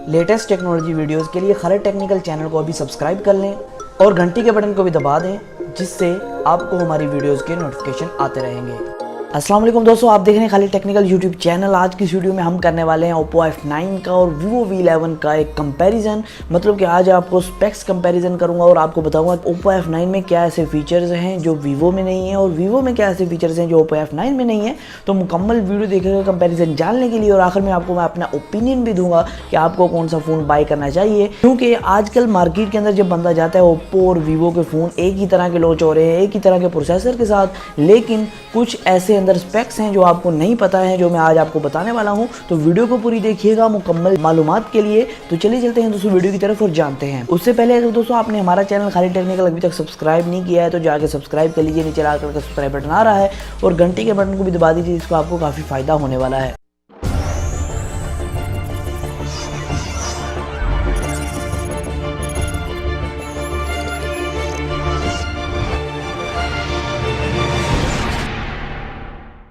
Latest technology videos के लिए Khalid technical channel को अभी सब्सक्राइब कर लें और घंटी के बटन को भी दबा दें, जिससे आपको हमारी वीडियोस के नोटिफिकेशन आते रहेंगे। अस्सलाम वालेकुम दोस्तों, आप देख रहे हैं खालिद टेक्निकल यूट्यूब चैनल। आज की इस वीडियो में हम करने वाले हैं Oppo F9 का और Vivo V11 का एक कंपैरिजन। मतलब कि आज आपको स्पेक्स कंपैरिजन करूंगा और आपको बताऊंगा Oppo F9 में क्या ऐसे फीचर्स हैं जो Vivo में नहीं है और Vivo में क्या ऐसे फीचर्स हैं जो Oppo F9 में नहीं है। तो मुकम्मल वीडियो देखिएगा कंपैरिजन जानने के लिए, और आखिर में आपको मैं अपना ओपिनियन भी दूंगा कि आपको कौन सा फ़ोन बाय करना चाहिए। क्योंकि आजकल मार्केट के अंदर जब बंदा जाता है Oppo और Vivo के फ़ोन एक ही तरह के लॉन्च हो रहे हैं, एक ही तरह के प्रोसेसर के साथ, लेकिन कुछ ऐसे अंदर स्पेक्स हैं जो आपको नहीं पता है, जो मैं आज आपको बताने वाला हूं। तो वीडियो को पूरी देखिएगा मुकम्मल मालूमात के लिए। तो चलिए चलते हैं दोस्तों वीडियो की तरफ और जानते हैं। उससे पहले अगर दोस्तों आपने हमारा चैनल खालिद टेक्निकल अभी तक सब्सक्राइब नहीं किया है तो जाके सब्सक्राइब कर लीजिए। नीचे लाल कलर का सब्सक्राइब बटन आ रहा है और घंटी के बटन को भी दबा दीजिए, जिसको आपको काफ़ी फायदा होने वाला है।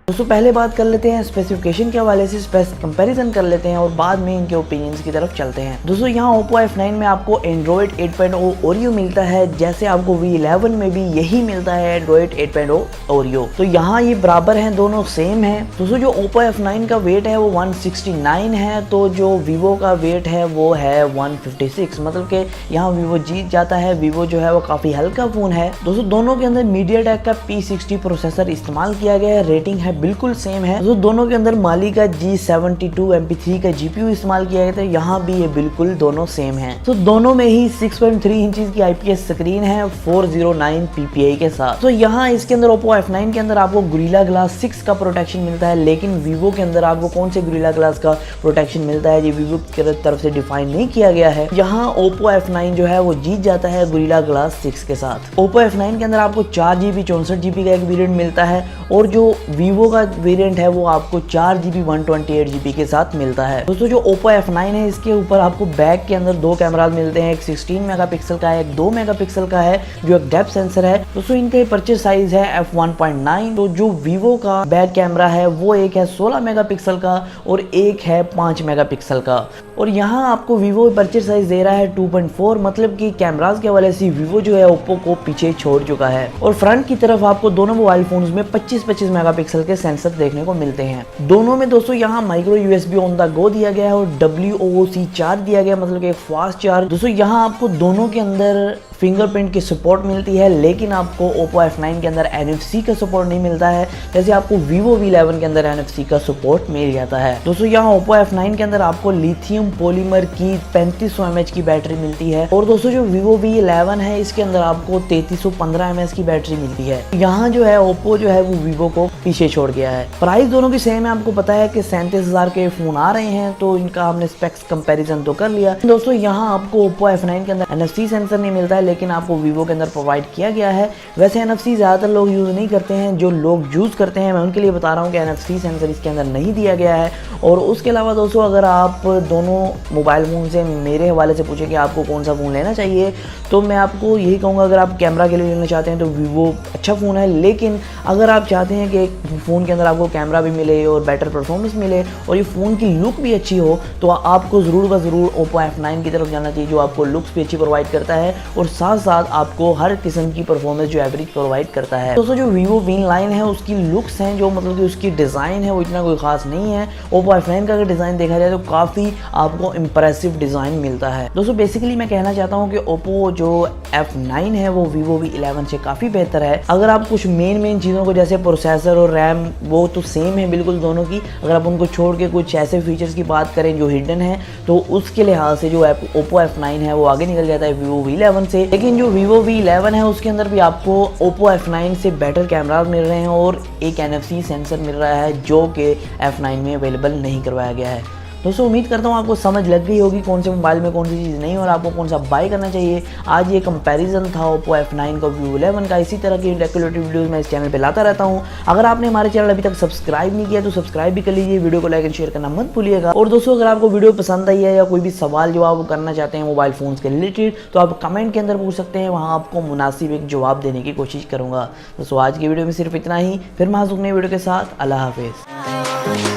दोस्तों पहले बात कर लेते हैं स्पेसिफिकेशन के हवाले से, कंपैरिजन कर लेते हैं और बाद में इनके ओपिनियंस की तरफ चलते हैं। दोस्तों यहाँ Oppo F9 में आपको Android 8.0 Oreo मिलता है, जैसे आपको V11 में भी यही मिलता है Android 8.0 Oreo। तो यहाँ ये बराबर हैं, दोनों सेम हैं। दोस्तों जो Oppo F9 का वेट है वो 169 है, तो जो Vivo का वेट है वो है 156। मतलब कि यहाँ Vivo जीत जाता है। Vivo जो है वो काफ़ी हल्का फ़ोन है। दोस्तों दोनों के अंदर MediaTek का P60 प्रोसेसर इस्तेमाल किया गया है, रेटिंग है बिल्कुल सेम है। तो दोनों के अंदर माली का G72 MP3 का GPU इस्तेमाल किया गया था, यहाँ भी ये बिल्कुल दोनों सेम है। तो दोनों में ही 6.3 इंचेस की IPS स्क्रीन है 409 PPI के साथ। तो यहाँ इसके अंदर Oppo F9 के अंदर आपको Gorilla Glass 6 का प्रोटेक्शन मिलता है, लेकिन Vivo के अंदर आपको कौन से Gorilla Glass का प्रोटेक्शन मिलता है ये Vivo की तरफ से डिफाइन नहीं किया गया है। यहाँ Oppo F9 जो है वो जीत जाता है Gorilla Glass 6 के साथ। Oppo F9 के अंदर आपको 4GB 64GB का एक वेरिएंट मिलता है और जो Vivo का वेरिएंट है वो आपको 4GB 128GB के साथ मिलता है। दोस्तों जो Oppo F9 है इसके ऊपर आपको बैक के अंदर दो कैमराज मिलते हैं, एक 16 मेगापिक्सल का है, एक 2 मेगापिक्सल का है, जो एक डेप्थ सेंसर है। दोस्तों इनका परचेज साइज है f1.9। तो जो Vivo का बैक कैमरा है वो एक है 16 मेगापिक्सल का और एक है 5 मेगापिक्सल का। और यहाँ आपको Vivo परचेज साइज दे रहा है 2.4। मतलब कि कैमराज के हवाले से Vivo जो है Oppo को पीछे छोड़ चुका है। और फ्रंट की तरफ आपको दोनों मोबाइल फोन्स में 25-25 मेगापिक्सल के सेंसर देखने को मिलते हैं। दोनों में दोस्तों यहाँ micro USB on the go दिया गया है और WOOC चार्ज दिया गया, मतलब कि फास्ट चार्ज। दोस्तों यहाँ आपको दोनों के अंदर फिंगरप्रिंट की सपोर्ट मिलती है, लेकिन आपको Oppo F9 के अंदर NFC का सपोर्ट नहीं मिलता है, जैसे आपको Vivo V11 के अंदर NFC का सपोर्ट मिल जाता है। दोस्तों यहाँ Oppo F9 के अंदर आपको लिथियम पॉलीमर की 3500 mAh की बैटरी मिलती है और दोस्तों जो Vivo V11 है इसके अंदर आपको 3315 mAh की बैटरी मिलती है। यहाँ जो है Oppo जो है वो Vivo को पीछे छोड़ गया है। प्राइस दोनों की सेम है, आपको पता है कि 37,000 के फोन आ रहे हैं, तो इनका हमने स्पेक्स कंपैरिजन तो कर लिया। दोस्तों यहाँ आपको Oppo F9 के अंदर NFC सेंसर नहीं मिलता है, लेकिन आपको Vivo के अंदर प्रोवाइड किया गया है। वैसे NFC ज़्यादातर लोग यूज़ नहीं करते हैं, जो लोग यूज़ करते हैं मैं उनके लिए बता रहा हूँ कि NFC सेंसर इसके अंदर नहीं दिया गया है। और उसके अलावा दोस्तों अगर आप दोनों मोबाइल फ़ोन से मेरे हवाले से पूछे कि आपको कौन सा फ़ोन लेना चाहिए, तो मैं आपको यही कहूँगा अगर आप कैमरा के लिए लेना चाहते हैं तो Vivo अच्छा फ़ोन है। लेकिन अगर आप चाहते हैं कि एक फ़ोन के अंदर आपको कैमरा भी मिले और बेटर परफॉर्मेंस मिले और ये फ़ोन की लुक भी अच्छी हो, तो आपको ज़रूर व ज़रूर Oppo F9 की तरफ जाना चाहिए, जो आपको लुक्स भी अच्छी प्रोवाइड करता है और साथ साथ आपको हर किस्म की परफॉर्मेंस जो एवरेज प्रोवाइड करता है। दोस्तों जो Vivo V9 है उसकी लुक्स हैं, जो मतलब कि उसकी डिज़ाइन है वो इतना कोई ख़ास नहीं है। Oppo F9 का अगर डिज़ाइन देखा जाए तो काफ़ी आपको इम्प्रेसिव डिज़ाइन मिलता है। दोस्तों बेसिकली मैं कहना चाहता हूँ कि Oppo जो F9 है वो Vivo V11 से काफ़ी बेहतर है। अगर आप कुछ मेन चीज़ों को जैसे प्रोसेसर और रैम वो तो सेम है बिल्कुल दोनों की, अगर आप उनको छोड़ के कुछ ऐसे फीचर्स की बात करें जो हिडन है, तो उसके लिहाज से जो Oppo F9 है वो आगे निकल जाता है Vivo V11 से। लेकिन जो Vivo V11 है उसके अंदर भी आपको Oppo F9 से बेटर कैमराज मिल रहे हैं और एक NFC सेंसर मिल रहा है, जो कि F9 में अवेलेबल नहीं करवाया गया है। दोस्तों उम्मीद करता हूँ आपको समझ लग गई होगी कौन से मोबाइल में कौन सी चीज़ नहीं और आपको कौन सा बाय करना चाहिए। आज ये कंपैरिजन था Oppo F9 का Vivo V11 का। इसी तरह की डेकोरेटिव वीडियोस मैं इस चैनल पे लाता रहता हूँ। अगर आपने हमारे चैनल अभी तक सब्सक्राइब नहीं किया तो सब्सक्राइब भी कर लीजिए, वीडियो को लाइक एंड शेयर करना मत भूलिएगा। और दोस्तों अगर आपको वीडियो पसंद आई है या कोई भी सवाल जो आप करना चाहते हैं मोबाइल फ़ोन्स के रिलेटेड, तो आप कमेंट के अंदर पूछ सकते हैं, वहाँ आपको मुनासिब एक जवाब देने की कोशिश करूँगा। दोस्तों आज की वीडियो में सिर्फ इतना ही, फिर मैं हाज़िर हूँ नई वीडियो के साथ। अल्लाह हाफिज़।